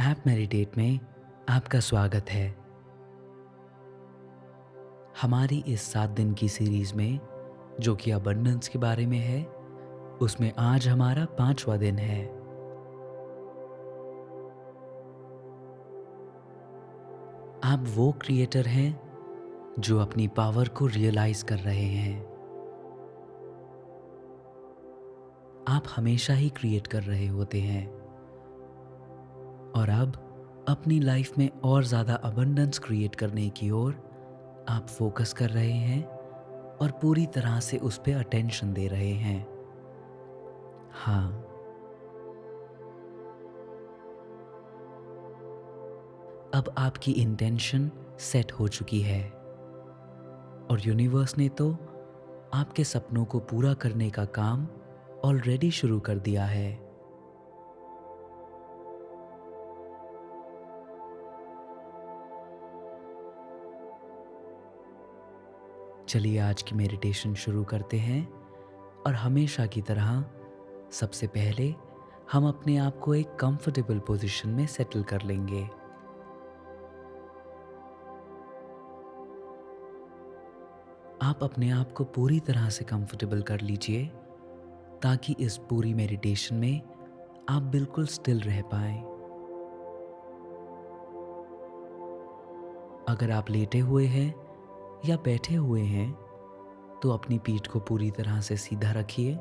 App meditate में आपका स्वागत है। हमारी इस 7 दिन की सीरीज में जो कि अबंडेंस के बारे में है, उसमें आज हमारा 5वां दिन है। आप वो क्रिएटर हैं जो अपनी पावर को रियलाइज कर रहे हैं। आप हमेशा ही क्रिएट कर रहे होते हैं और अब अपनी लाइफ में और ज़्यादा अबंडेंस क्रिएट करने की ओर आप फोकस कर रहे हैं और पूरी तरह से उस पे अटेंशन दे रहे हैं। हाँ, अब आपकी इंटेंशन सेट हो चुकी है और यूनिवर्स ने तो आपके सपनों को पूरा करने का काम ऑलरेडी शुरू कर दिया है। चलिए आज की मेडिटेशन शुरू करते हैं और हमेशा की तरह सबसे पहले हम अपने आप को एक कंफर्टेबल पोजीशन में सेटल कर लेंगे। आप अपने आप को पूरी तरह से कंफर्टेबल कर लीजिए ताकि इस पूरी मेडिटेशन में आप बिल्कुल स्टिल रह पाएं। अगर आप लेटे हुए हैं या बैठे हुए हैं तो अपनी पीठ को पूरी तरह से सीधा रखिए,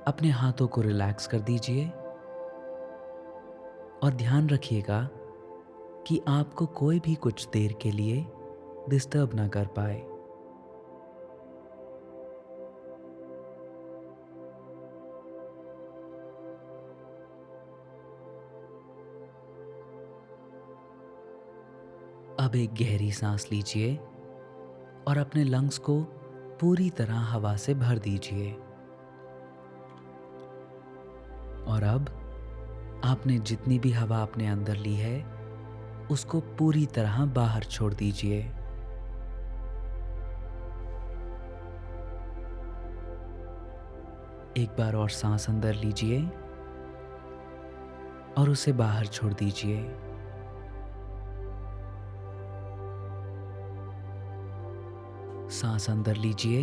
अपने हाथों को रिलैक्स कर दीजिए और ध्यान रखिएगा कि आपको कोई भी कुछ देर के लिए डिस्टर्ब ना कर पाए। अब एक गहरी सांस लीजिए और अपने लंग्स को पूरी तरह हवा से भर दीजिए। और अब आपने जितनी भी हवा अपने अंदर ली है उसको पूरी तरह बाहर छोड़ दीजिए। एक बार और सांस अंदर लीजिए और उसे बाहर छोड़ दीजिए। सांस अंदर लीजिए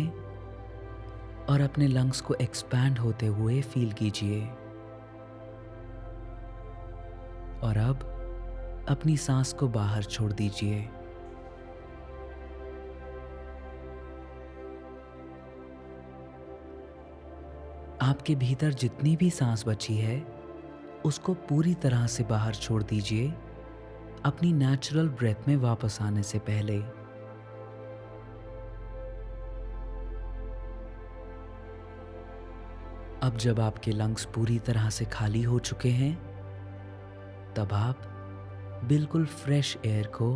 और अपने लंग्स को एक्सपैंड होते हुए फील कीजिए। और अब अपनी सांस को बाहर छोड़ दीजिए। आपके भीतर जितनी भी सांस बची है उसको पूरी तरह से बाहर छोड़ दीजिए अपनी नेचुरल ब्रेथ में वापस आने से पहले। अब जब आपके लंग्स पूरी तरह से खाली हो चुके हैं तब आप बिल्कुल फ्रेश एयर को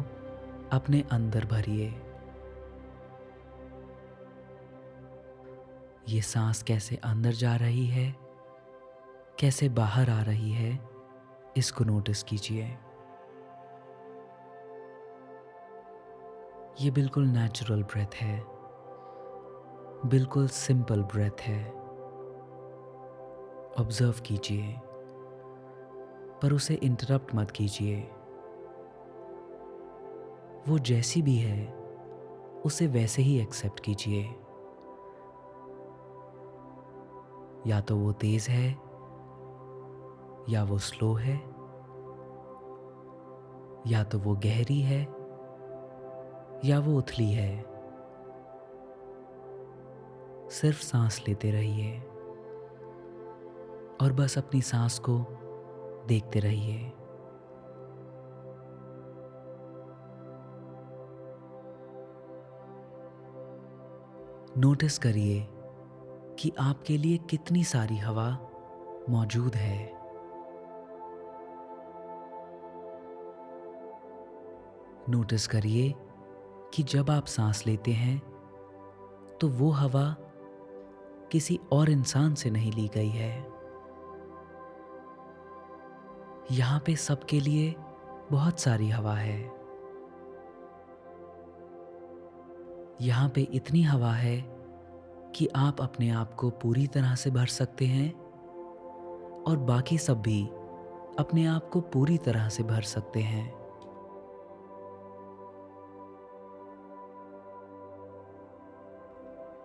अपने अंदर भरिए। ये सांस कैसे अंदर जा रही है, कैसे बाहर आ रही है, इसको नोटिस कीजिए। ये बिल्कुल नेचुरल ब्रेथ है, बिल्कुल सिंपल ब्रेथ है। ऑब्जर्व कीजिए पर उसे इंटरप्ट मत कीजिए। वो जैसी भी है उसे वैसे ही एक्सेप्ट कीजिए। या तो वो तेज है या वो स्लो है, या तो वो गहरी है या वो उथली है। सिर्फ सांस लेते रहिए और बस अपनी सांस को देखते रहिए। नोटिस करिए कि आपके लिए कितनी सारी हवा मौजूद है। नोटिस करिए कि जब आप सांस लेते हैं तो वो हवा किसी और इंसान से नहीं ली गई है। यहाँ पे सबके लिए बहुत सारी हवा है। यहाँ पे इतनी हवा है कि आप अपने आप को पूरी तरह से भर सकते हैं और बाकी सब भी अपने आप को पूरी तरह से भर सकते हैं।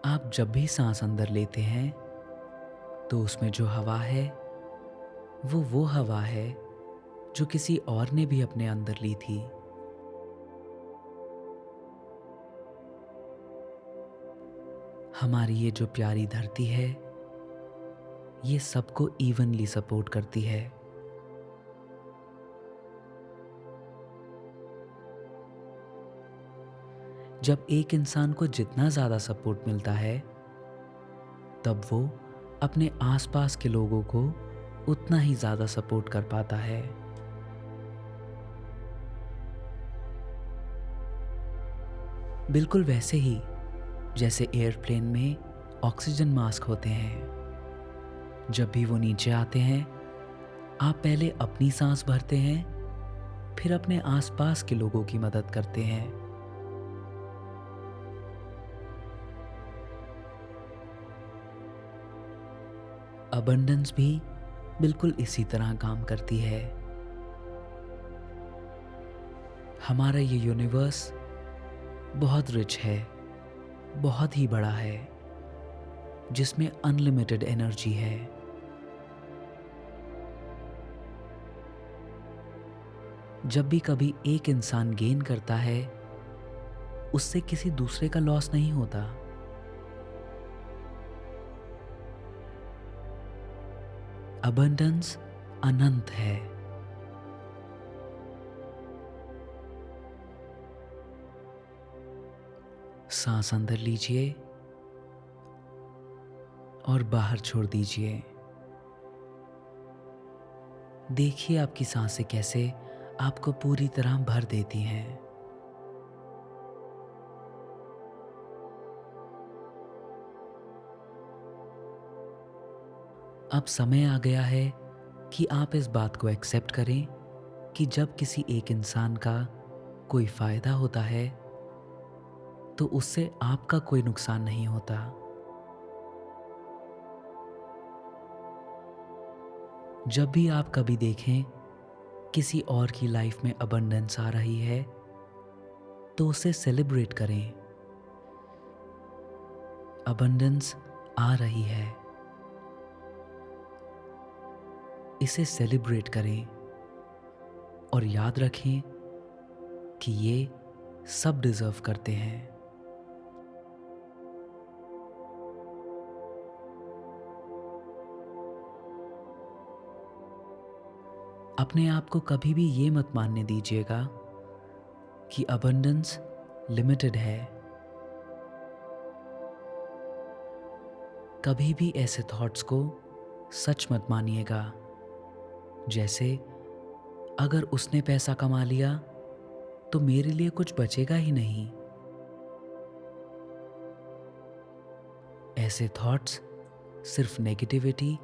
आप जब भी सांस अंदर लेते हैं तो उसमें जो हवा है वो हवा है जो किसी और ने भी अपने अंदर ली थी। हमारी ये जो प्यारी धरती है ये सबको इवनली सपोर्ट करती है। जब एक इंसान को जितना ज़्यादा सपोर्ट मिलता है तब वो अपने आसपास के लोगों को उतना ही ज़्यादा सपोर्ट कर पाता है। बिल्कुल वैसे ही जैसे एयरप्लेन में ऑक्सीजन मास्क होते हैं। जब भी वो नीचे आते हैं आप पहले अपनी सांस भरते हैं, फिर अपने आसपास के लोगों की मदद करते हैं। अबंडेंस भी बिल्कुल इसी तरह काम करती है। हमारा ये यूनिवर्स बहुत रिच है, बहुत ही बड़ा है, जिसमें अनलिमिटेड एनर्जी है। जब भी कभी एक इंसान गेन करता है उससे किसी दूसरे का लॉस नहीं होता। अबंडेंस अनंत है। सांस अंदर लीजिए और बाहर छोड़ दीजिए। देखिए आपकी सांसें कैसे आपको पूरी तरह भर देती हैं। अब समय आ गया है कि आप इस बात को एक्सेप्ट करें कि जब किसी एक इंसान का कोई फायदा होता है तो उससे आपका कोई नुकसान नहीं होता। जब भी आप कभी देखें किसी और की लाइफ में अबंडेंस आ रही है तो उसे सेलिब्रेट करें। अबंडेंस आ रही है, इसे सेलिब्रेट करें और याद रखें कि ये सब डिजर्व करते हैं। अपने आप को कभी भी ये मत मानने दीजिएगा कि अबंडेंस लिमिटेड है। कभी भी ऐसे थॉट्स को सच मत मानिएगा, जैसे अगर उसने पैसा कमा लिया तो मेरे लिए कुछ बचेगा ही नहीं। ऐसे थॉट्स सिर्फ नेगेटिविटी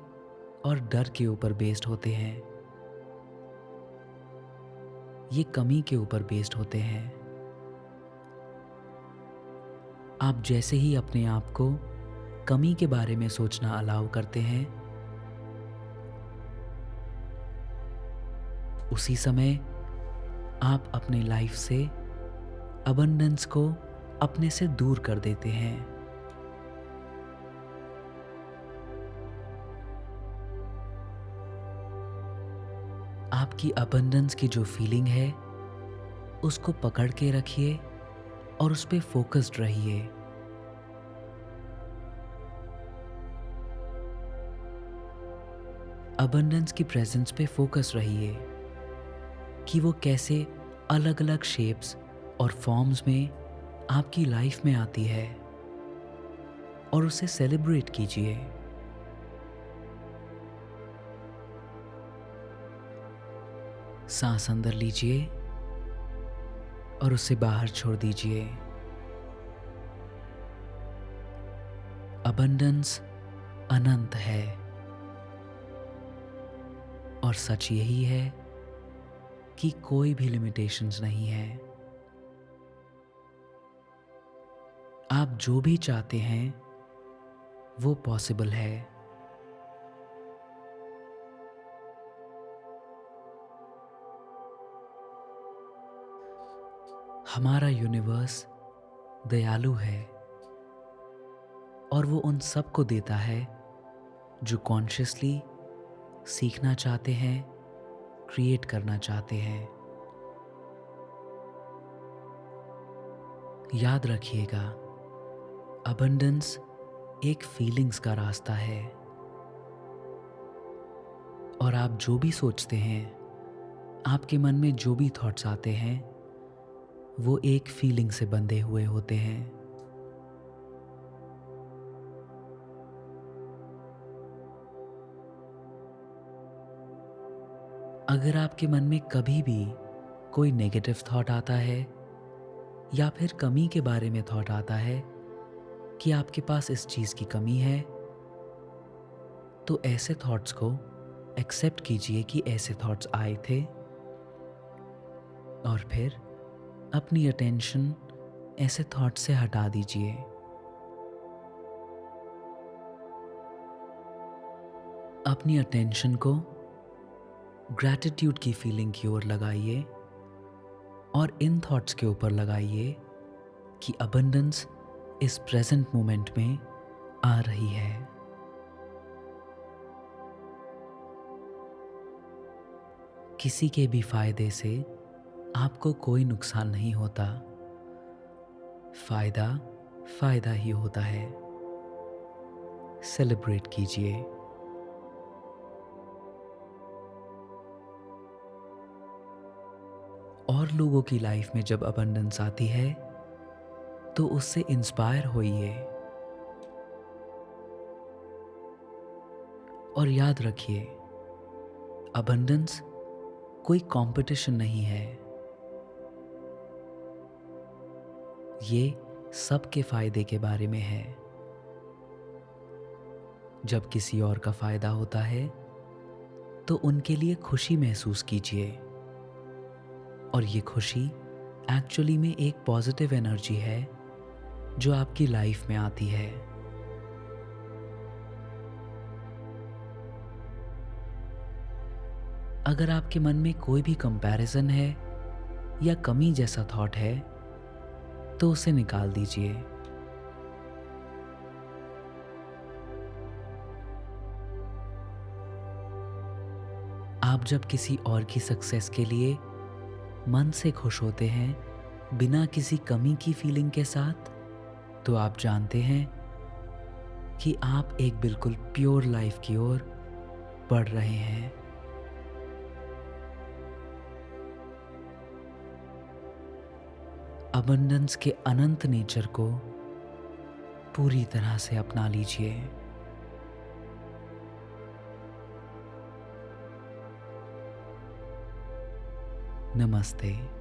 और डर के ऊपर बेस्ड होते हैं। ये कमी के ऊपर बेस्ड होते हैं। आप जैसे ही अपने आप को कमी के बारे में सोचना अलाउ करते हैं उसी समय आप अपने लाइफ से अबंडेंस को अपने से दूर कर देते हैं। आपकी अबंडेंस की जो फीलिंग है उसको पकड़ के रखिए और उस पे फोकस्ड रहिए। अबंडेंस की प्रेजेंस पे फोकस रहिए कि वो कैसे अलग अलग शेप्स और फॉर्म्स में आपकी लाइफ में आती है और उसे सेलिब्रेट कीजिए। सांस अंदर लीजिए और उसे बाहर छोड़ दीजिए। अबंडेंस अनंत है और सच यही है कि कोई भी लिमिटेशंस नहीं है। आप जो भी चाहते हैं वो पॉसिबल है। हमारा यूनिवर्स दयालु है और वो उन सब को देता है जो कॉन्शियसली सीखना चाहते हैं, क्रिएट करना चाहते हैं। याद रखिएगा, अबंडेंस एक फीलिंग्स का रास्ता है और आप जो भी सोचते हैं, आपके मन में जो भी थॉट्स आते हैं, वो एक फीलिंग से बंधे हुए होते हैं। अगर आपके मन में कभी भी कोई नेगेटिव थॉट आता है या फिर कमी के बारे में थॉट आता है कि आपके पास इस चीज़ की कमी है, तो ऐसे थॉट्स को एक्सेप्ट कीजिए कि ऐसे थॉट्स आए थे और फिर अपनी अटेंशन ऐसे थॉट्स से हटा दीजिए। अपनी अटेंशन को ग्रैटिट्यूड की फीलिंग की ओर लगाइए और इन थॉट्स के ऊपर लगाइए कि अबंडेंस इस प्रेजेंट मोमेंट में आ रही है। किसी के भी फायदे से आपको कोई नुकसान नहीं होता। फायदा फायदा ही होता है। सेलिब्रेट कीजिए। और लोगों की लाइफ में जब अबंडेंस आती है तो उससे इंस्पायर होइए और याद रखिए, अबंडेंस कोई कंपटीशन नहीं है। ये सबके फायदे के बारे में है। जब किसी और का फायदा होता है तो उनके लिए खुशी महसूस कीजिए और ये खुशी एक्चुअली में एक पॉजिटिव एनर्जी है जो आपकी लाइफ में आती है। अगर आपके मन में कोई भी कंपैरिजन है या कमी जैसा थॉट है तो उसे निकाल दीजिए। आप जब किसी और की सक्सेस के लिए मन से खुश होते हैं बिना किसी कमी की फीलिंग के साथ, तो आप जानते हैं कि आप एक बिल्कुल प्योर लाइफ की ओर बढ़ रहे हैं। अबंडेंस के अनंत नेचर को पूरी तरह से अपना लीजिए। नमस्ते।